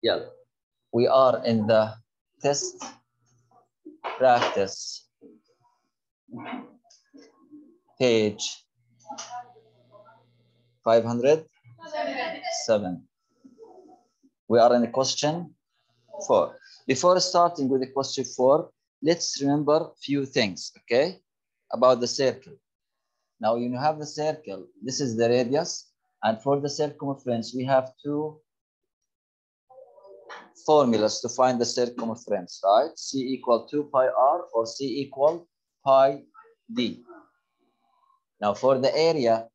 Yeah, we are in the test practice page 507. We are in the question 4. Before starting with the question 4, let's remember a few things, okay, about the circle. Now, you have the circle. This is the radius. And for the circumference, we have two formulas to find the circumference, right? C equal 2 pi r or C equal pi d. Now, for the area,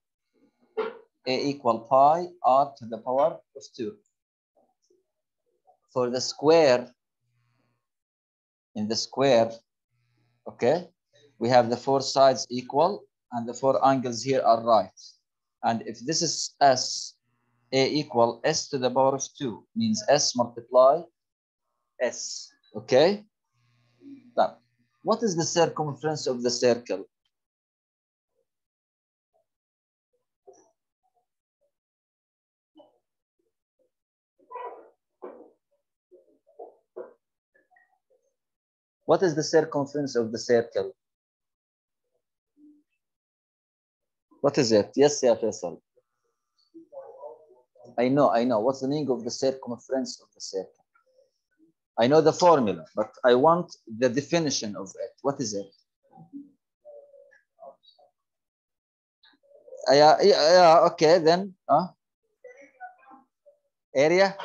A equal pi r to the power of 2. For the square, in the square, okay, we have the 4 sides equal and the 4 angles here are right. And if this is S, A equal S to the power of 2 means S multiply S, okay? Now, what is the circumference of the circle? What is the circumference of the circle? What is it? Yes, yeah, Faisal. I know. What's the meaning of the circumference of the circle? I know the formula, but I want the definition of it. What is it? Yeah, okay, then. Area?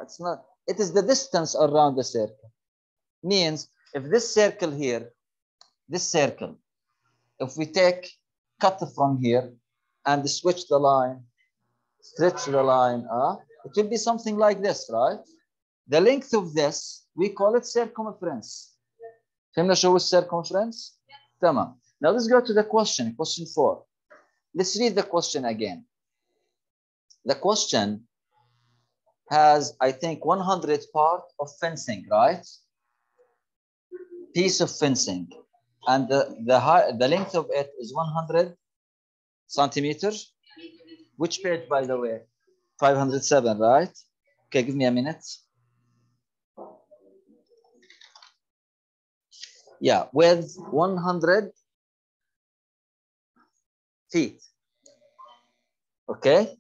It's not. It is the distance around the circle. Means if this circle here, this circle, if we cut from here and switch the line, stretch the line, it will be something like this, right? The length of this, we call it circumference. فهمنا شو circumference? تمام. Now let's go to the question 4. Let's read the question again. The question has, I think, 100 part of fencing, right? Piece of fencing. And the length of it is 100 centimeters. Which page, by the way? 507, right? Okay, give me a minute. Yeah, with 100 feet. Okay?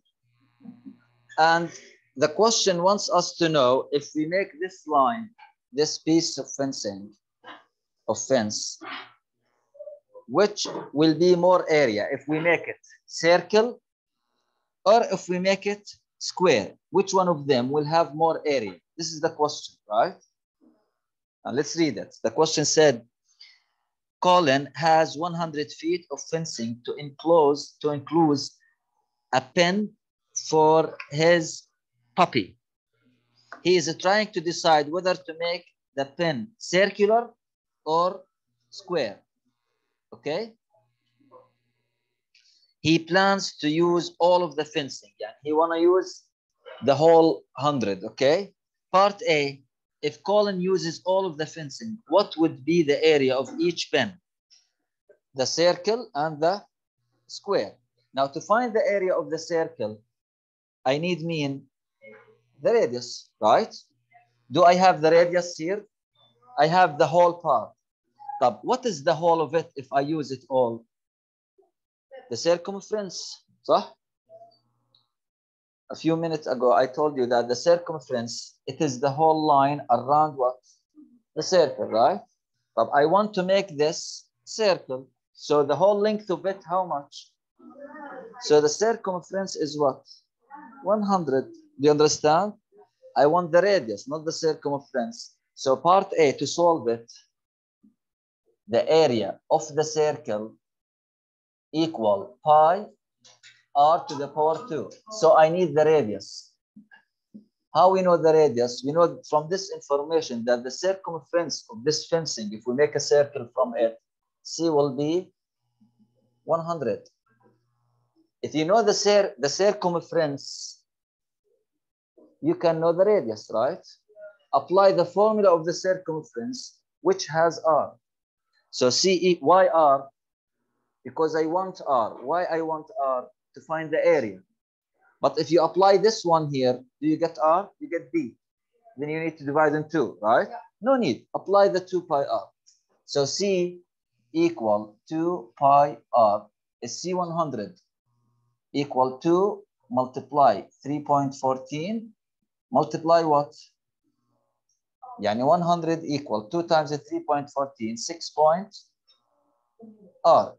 And the question wants us to know if we make this line, this piece of fencing, fence, which will be more area if we make it circle or if we make it square, which one of them will have more area? This is the question, right? Now let's read it. The question said, Colin has 100 feet of fencing to enclose a pen for his puppy. He is trying to decide whether to make the pen circular or square. Okay? He plans to use all of the fencing. Yeah, he want to use the whole 100. Okay? Part A, if Colin uses all of the fencing, what would be the area of each pen? The circle and the square. Now, to find the area of the circle, I need the radius, right? Do I have the radius here? I have the whole part. But what is the whole of it if I use it all? The circumference, صح? A few minutes ago, I told you that the circumference, it is the whole line around what? The circle, right? But I want to make this circle. So the whole length of it, how much? So the circumference is what? 100. Do you understand? I want the radius, not the circumference. So part A, to solve it, the area of the circle equal pi r to the power 2. So I need the radius. How we know the radius? We know from this information that the circumference of this fencing, if we make a circle from it, C will be 100. If you know the circumference, you can know the radius, right? Apply the formula of the circumference, which has r. So y r, because I want r. Why I want r? To find the area. But if you apply this one here, do you get R? You get B. Then you need to divide in 2, right? Yeah. No need. Apply the 2 pi R. So C equal 2 pi R is C100 equal to multiply 3.14 multiply what? يعني 100 equal 2 times 3.14, 6 R.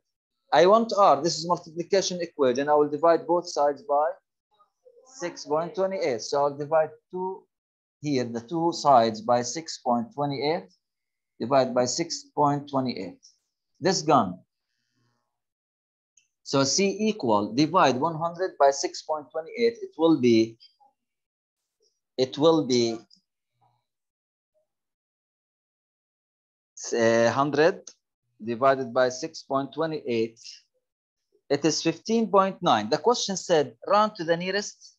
I want R. This is multiplication equation. I will divide both sides by 6.28. So I'll divide 2 here, the 2 sides by 6.28. Divide by 6.28. This gone. So C equal, divide 100 by 6.28. It will be 100 divided by 6.28. It is 15.9. The question said, round to the nearest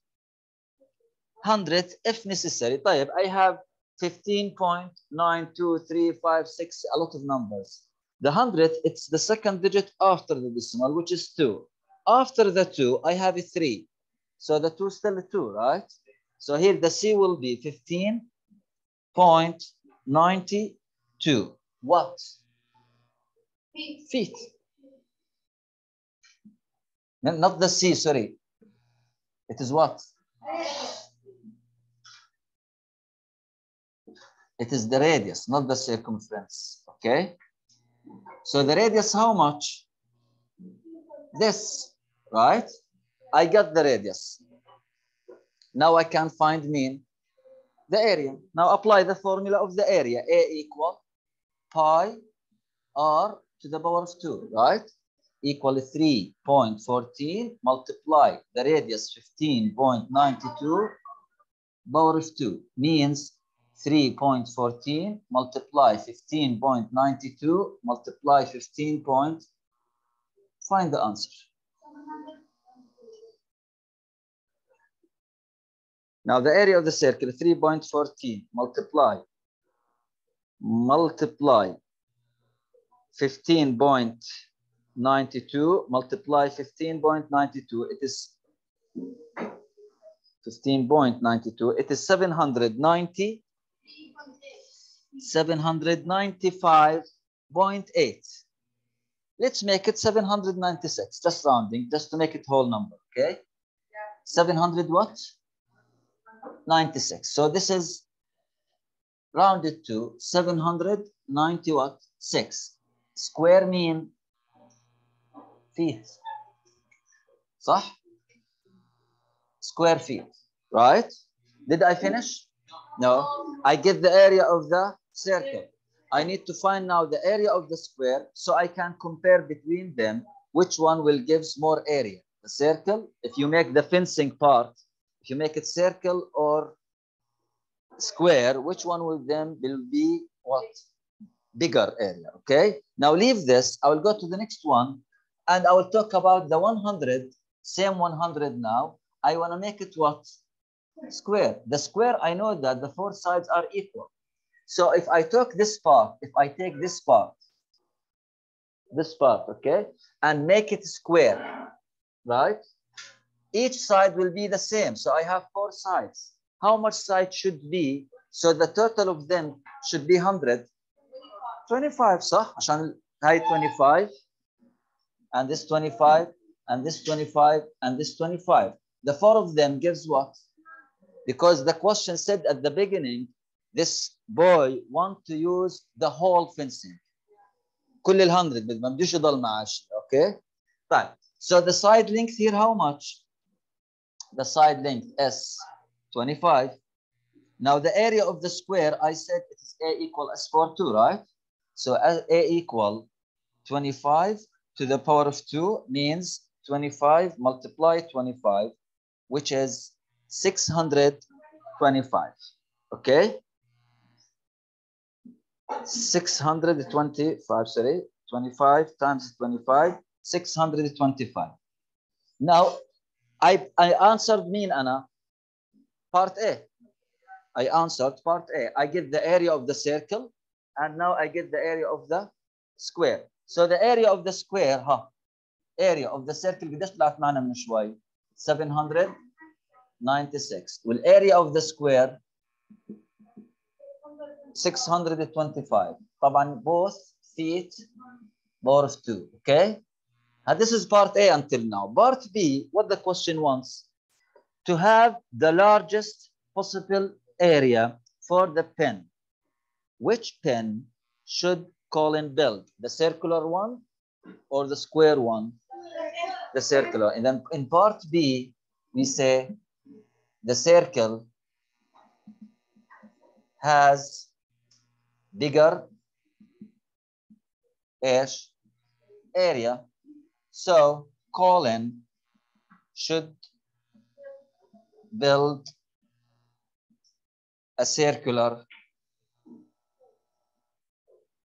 hundredth if necessary. طيب, I have 15.92356, a lot of numbers. The hundredth, it's the second digit after the decimal, which is 2. After the 2, I have a 3. So the 2 is still a 2, right? So here the C will be 15.92. What? Feet. Not the C, sorry. It is what? It is the radius, not the circumference. Okay? So the radius, how much? This, right? I got the radius. Now I can find mean the area. Now apply the formula of the area. A equal pi R to the power of 2, right? Equal 3.14 multiply the radius 15.92 power of 2 means 3.14 multiply 15.92 multiply 15. Find the answer. Now the area of the circle 3.14 multiply 15.92 multiply 15.92. It is 15.92. It is 795.8. Let's make it 796. Just rounding, just to make it whole number. Okay. Yeah. 700 what? 96. So this is rounded to 790 what? 6. Square mean feet. صح? Square feet, right? Did I finish? No. I get the area of the circle. I need to find now the area of the square so I can compare between them which one will give more area. The circle, if you make the fencing part, if you make it circle or square, which one will be what? Bigger area, okay? Now leave this. I will go to the next one and I will talk about the 100, same 100 now. I want to make it what? Square. The square, I know that the 4 sides are equal. So if I take this part, okay, and make it square, right? Each side will be the same. So I have 4 sides. How much side should be? So the total of them should be 100. 25, صح? عشان هاي 25 and this 25 and this 25 and this 25. The 4 of them gives what? Because the question said at the beginning, this boy want to use the whole fencing. كل ال 100 ما بدوش يضل معاه شيء. Okay? Right. So the side length here, how much? The side length is 25. Now the area of the square, I said it is A equal S42, right? So A equal 25 to the power of 2 means 25 multiply 25, which is 625. Okay? 625, sorry. 25 times 25, 625. Now, I answered mean, Anna, part A. I answered part A. I get the area of the circle, and now I get the area of the square. So the area of the square, area of the circle, قديش طلعت معنا من شوي؟ 700 96. Well, area of the square 625. طبعا both feet power of 2. Okay. And this is part A until now. Part B, what the question wants? To have the largest possible area for the pen. Which pen should Colin build? The circular one or the square one? The circular. And then in part B, we say the circle has bigger area. So Colin should build a circular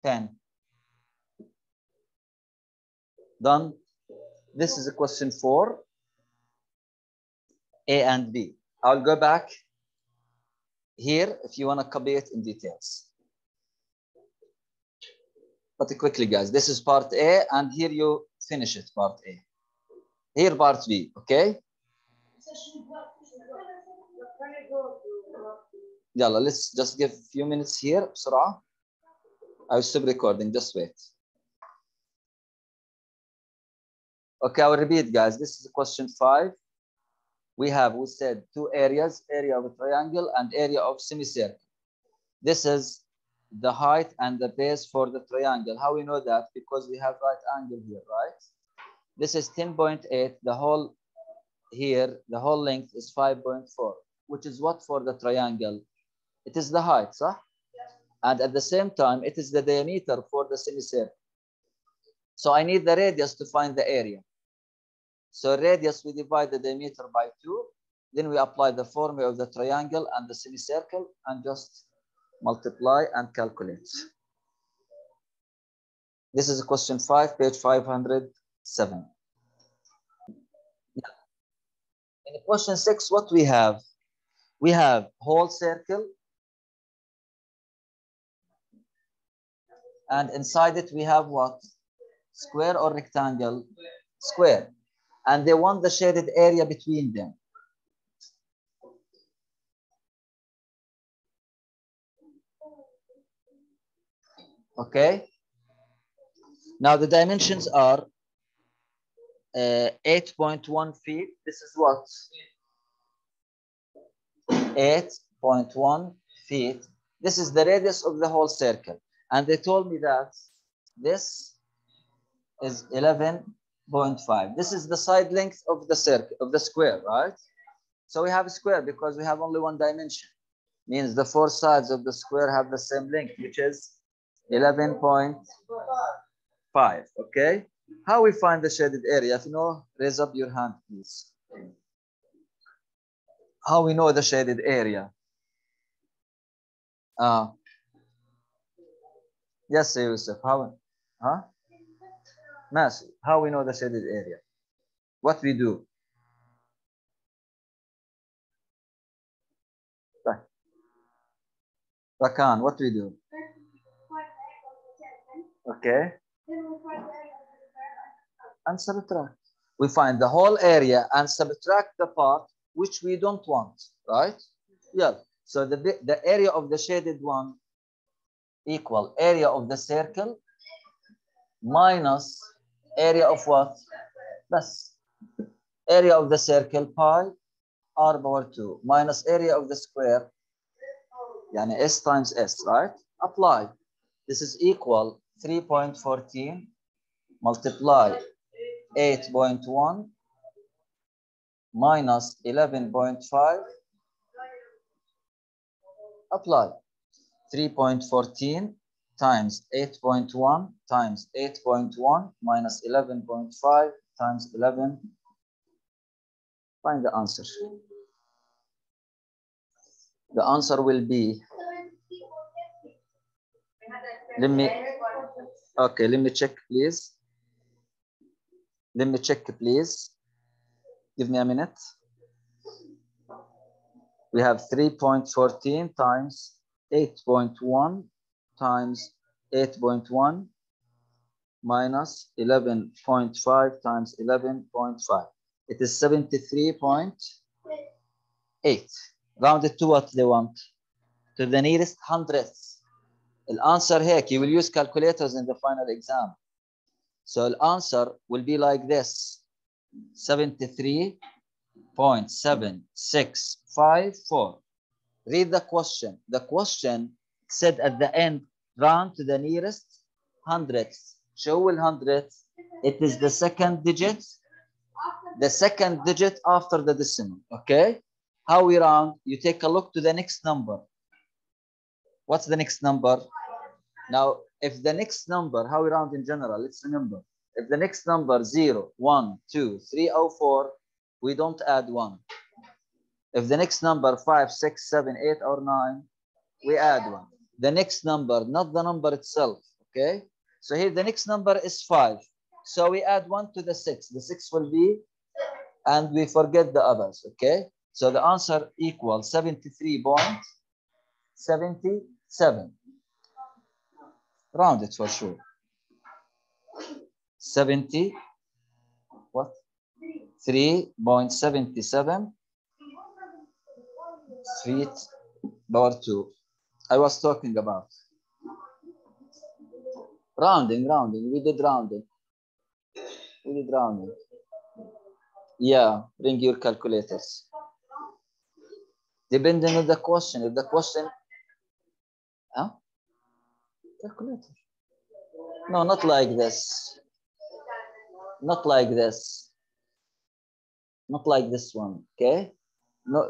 pen. Done. This is a question for A and B. I'll go back here if you want to copy it in details. But quickly, guys, this is part A, and here you finish it, part A. Here, part B, okay? Yalla, let's just give a few minutes here. بسرعة. I'll stop recording, just wait. Okay, I'll repeat, guys. This is question 5. We said 2 areas, area of a triangle and area of semicircle. This is the height and the base for the triangle. How we know that? Because we have right angle here, right? This is 10.8. The whole here, the whole length is 5.4, which is what for the triangle? It is the height, صح? Yes. And at the same time, it is the diameter for the semicircle. So I need the radius to find the area. So radius, we divide the diameter by 2. Then we apply the formula of the triangle and the semicircle and just multiply and calculate. This is question 5, page 507. In question 6, what we have? We have whole circle. And inside it, we have what? Square or rectangle? Square. And they want the shaded area between them. Okay. Now the dimensions are 8.1 feet. This is what? 8.1 feet. This is the radius of the whole circle. And they told me that this is 11.5. This is the side length of the circle, of the square, right? So we have a square because we have only one dimension. Means the 4 sides of the square have the same length, which is 11.5. Okay. How we find the shaded area? If you know, raise up your hand, please. How we know the shaded area? Yes, Yusuf. How? Huh? Mas, how we know the shaded area? What we do? Rakan, what we do? Okay. And subtract. We find the whole area and subtract the part which we don't want, right? Yeah. So the area of the shaded one equal area of the circle minus area of what? That's area of the circle pi r power 2 minus area of the square, yani s times s, right? Apply. This is equal 3.14 multiply 8.1 minus 11.5. Apply. 3.14 times 8.1 times 8.1 minus 11.5 times 11. Find the answer. The answer will be, let me check, please. Let me check, please. Give me a minute. We have 3.14 times 8.1 times 8.1 minus 11.5 times 11.5. It is 73.8. 73.8 times 8.1 times 8.1 minus 11.5 times 11.5. Find the answer. The answer will be 3.14 times 8.1 times 8.1 minus 11.5 times 11.5. It is 73.8 times 8.1 times 8.1 minus 11.5 times 11.5. It is 73.8 8. Round it to what they want? To the nearest hundredth. الأنسر هيك. You will use calculators in the final exam. So the answer will be like this: 73.7654. Read the question. The question said at the end, round to the nearest hundredth. Show the hundredth. It is the second digit. The second digit after the decimal. Okay? How we round? You take a look to the next number. What's the next number? Now, if the next number, how we round in general, let's remember. If the next number 0, 1, 2, 3, or 4, we don't add 1. If the next number 5, 6, 7, 8, or 9, we add 1. The next number, not the number itself, okay? So here the next number is 5. So we add 1 to the 6. The 6 will be, and we forget the others, okay? So the answer equals 73.77. Round it for sure. 70, what? 3.77 feet power 2. I was talking about. Rounding. We did rounding. Yeah, bring your calculators. Depending on the question. If the question, huh? Calculator. No, not like this. Not like this. Not like this one, okay? No,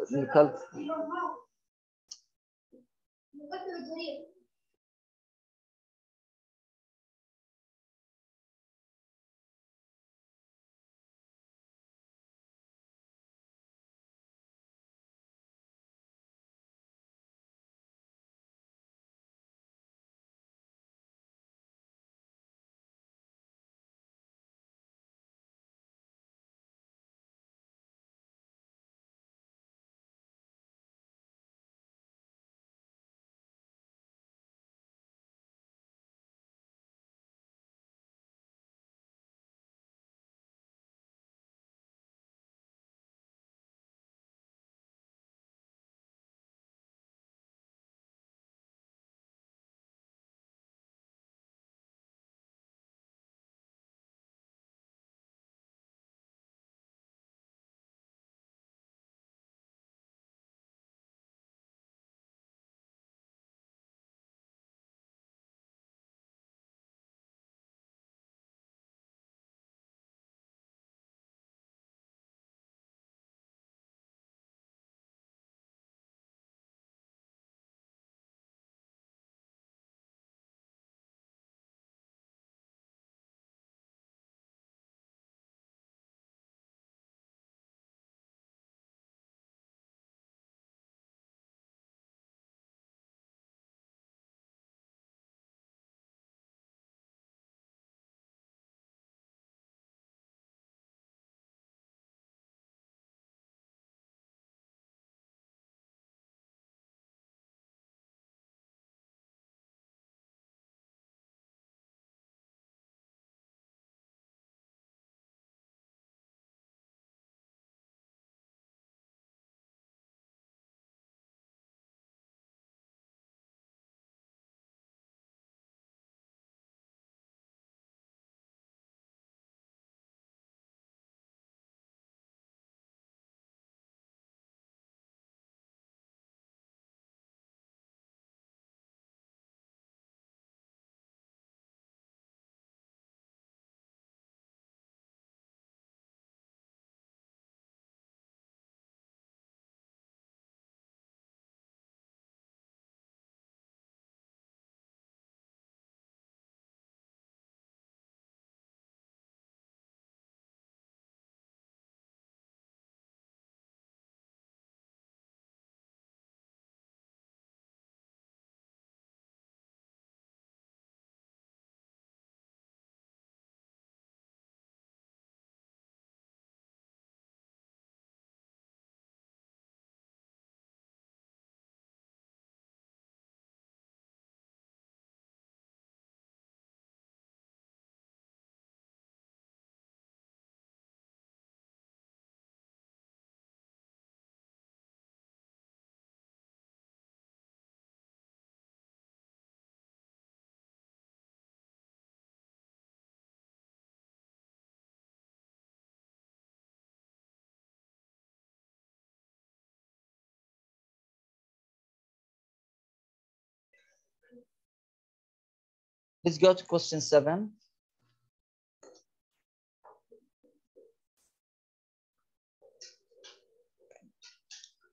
Let's go to question 7.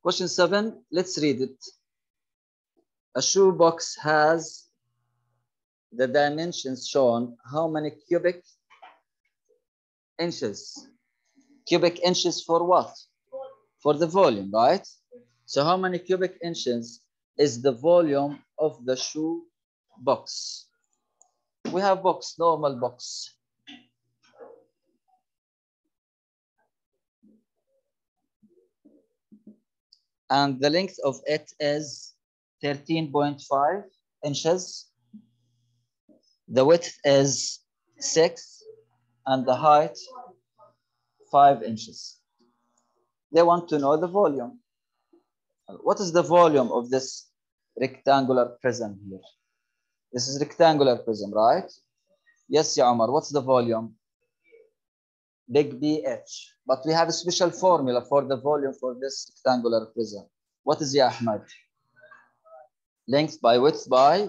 Question 7, let's read it. A shoebox has the dimensions shown. How many cubic inches? Cubic inches for what? For the volume, right? So how many cubic inches is the volume of the shoe box? We have box, normal box. And the length of it is 13.5 inches. The width is 6 and the height 5 inches. They want to know the volume. What is the volume of this rectangular prism here? This is rectangular prism, right? Yes, Ya Omar, what's the volume? Big BH. But we have a special formula for the volume for this rectangular prism. What is Ya Ahmad? Length by width by.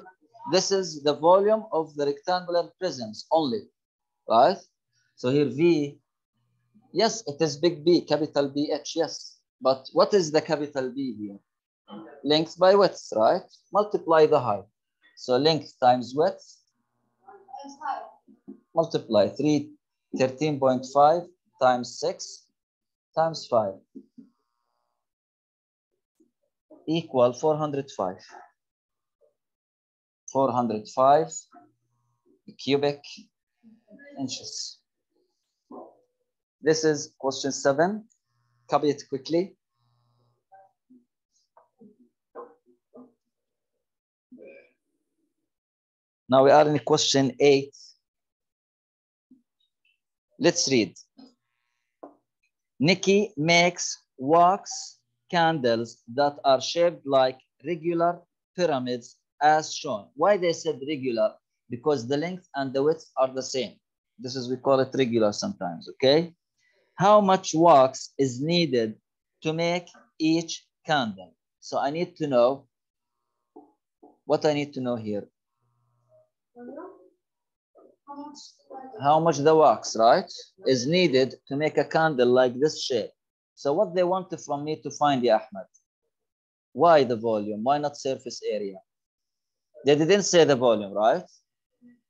This is the volume of the rectangular prisms only, right? So here V, yes, it is big B, capital BH, yes. But what is the capital B here? Length by width, right? Multiply the height. So length times width, multiply 13.5 times 6 times 5 equal 405. 405 cubic inches. This is question 7. Copy it quickly. Now we are in question 8. Let's read. Nikki makes wax candles that are shaped like regular pyramids as shown. Why they said regular? Because the length and the width are the same. This is, we call it regular sometimes, okay? How much wax is needed to make each candle? So I need to know what I need to know here. How much the wax, right, is needed to make a candle like this shape. So what they wanted from me to find, Ya Ahmed? Why the volume? Why not surface area? They didn't say the volume, right?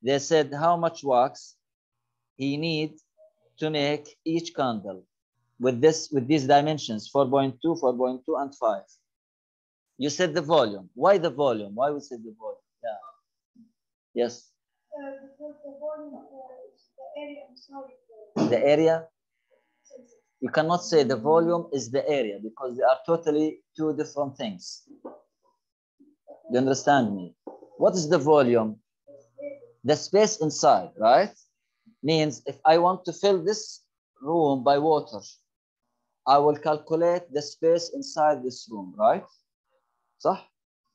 They said how much wax he needs to make each candle with these dimensions, 4.2, 4.2, and 5. You said the volume. Why the volume? Why we said the volume? Yeah. Yes. Because the volume is the area inside. The area? You cannot say the volume is the area because they are totally two different things. You understand me? What is the volume? The space inside, right? Means if I want to fill this room by water, I will calculate the space inside this room, right?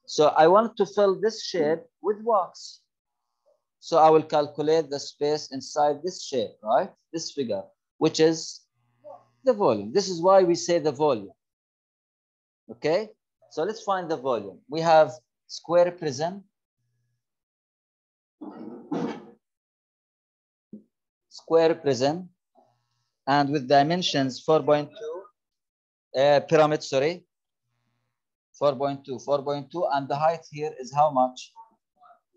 So I want to fill this shape with wax. So I will calculate the space inside this shape, right? This figure, which is the volume. This is why we say the volume. Okay? So let's find the volume. We have square prism, and with dimensions 4.2, pyramid, sorry, 4.2, and the height here is how much?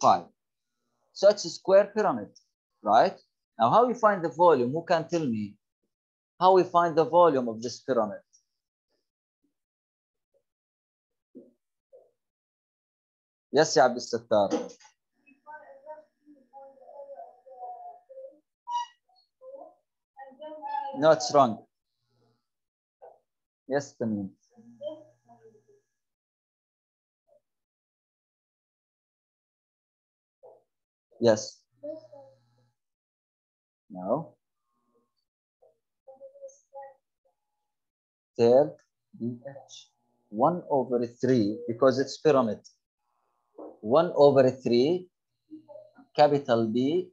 5. So it's a square pyramid, right? Now, how we find the volume? Who can tell me how we find the volume of this pyramid? Yes, Ya Abdul Sattar. No, it's wrong. Yes, Tamim. Yes. No. Third, BH. 1/3 because it's pyramid. 1/3 capital B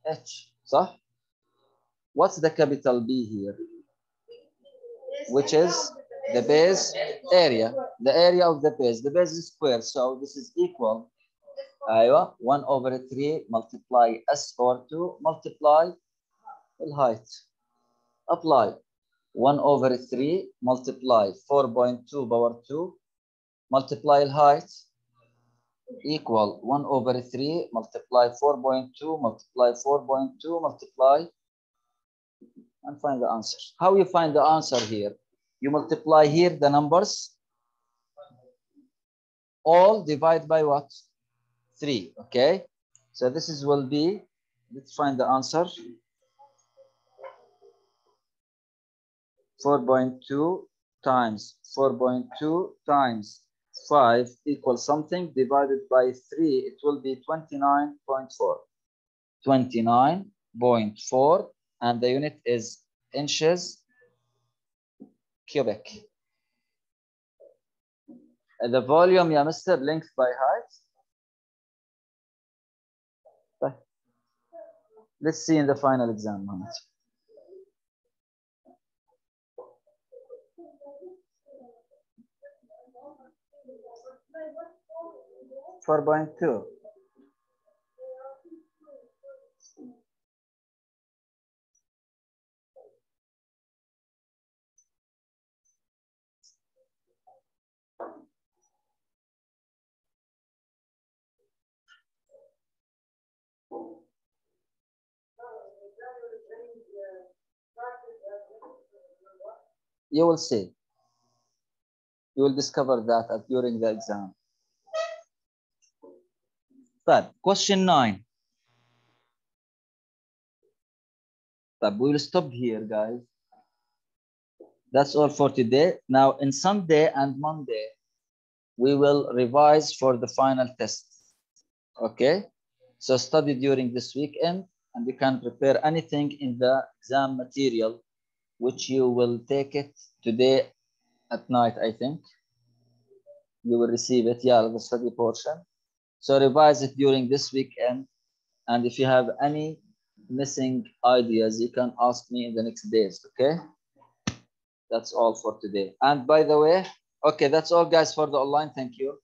H. صح? What's the capital B here? Which is the base area. The area of the base. The base is square, so this is equal أيوة 1 over 3 multiply S over 2 multiply الهايت. Apply 1 over 3 multiply 4.2 power 2 multiply الهايت equal 1 over 3 multiply 4.2 multiply 4.2 multiply and find the answer. How you find the answer here? You multiply here the numbers, all divide by what? 3, okay? So this is will be, let's find the answer. 4.2 times 4.2 times 5 equals something divided by 3, it will be 29.4. 29.4 and the unit is inches cubic. The volume, yeah, Mr. Length by height. Let's see in the final exam, Mohammed. $4.2. You will see. You will discover that during the exam. But question 9. But we will stop here, guys. That's all for today. Now, in Sunday and Monday, we will revise for the final test. Okay? So study during this weekend, and you can prepare anything in the exam material, which you will take it today at night, I think. You will receive it, yeah, the study portion. So revise it during this weekend. And if you have any missing ideas, you can ask me in the next days, okay? That's all for today. And by the way, okay, that's all, guys, for the online. Thank you.